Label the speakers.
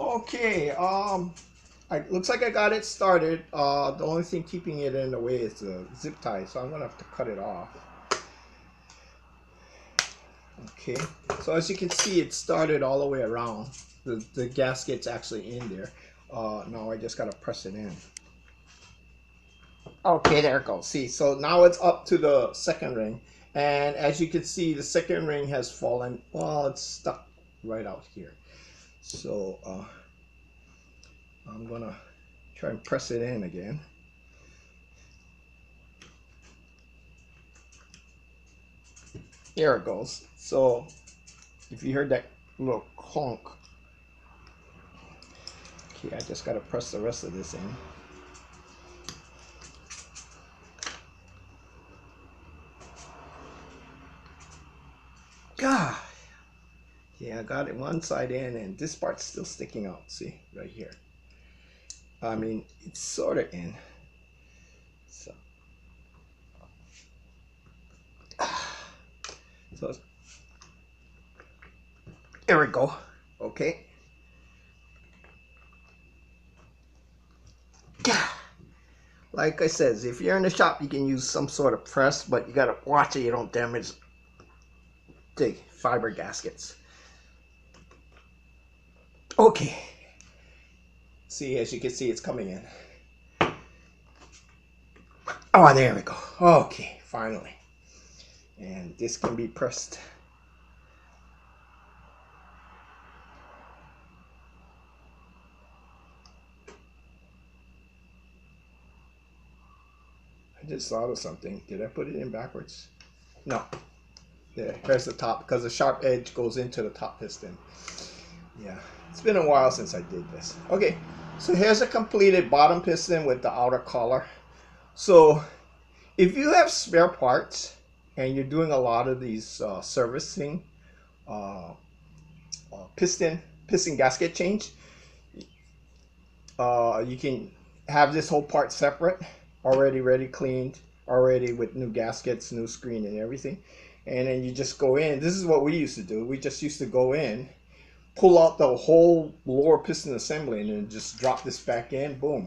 Speaker 1: Okay, looks like I got it started. The only thing keeping it in the way is the zip tie, so I'm gonna have to cut it off. Okay, so as you can see, it started all the way around. The gasket's actually in there. Now I just gotta press it in. Okay, there it goes. See, so now it's up to the second ring, and as you can see, the second ring has fallen. Well, it's stuck right out here. So I'm gonna try and press it in again. There it goes. So if you heard that little clunk, okay, I just gotta press the rest of this in. God, yeah, I got it one side in, and this part's still sticking out. See, right here. I mean, it's sort of in. So, so there we go. Okay. Like I said, if you're in the shop, you can use some sort of press, but you gotta watch it you don't damage the fiber gaskets. Okay. See, as you can see, it's coming in. Oh, there we go. Okay, finally. And this can be pressed. I just thought of something. Did I put it in backwards? No. There, here's the top, because the sharp edge goes into the top piston. Yeah, it's been a while since I did this. Okay, so here's a completed bottom piston with the outer collar. So if you have spare parts and you're doing a lot of these servicing, piston gasket change, you can have this whole part separate, already ready, cleaned, already with new gaskets, new screen and everything. And then you just go in. This is what we used to do. We just used to go in, pull out the whole lower piston assembly, and then just drop this back in, boom.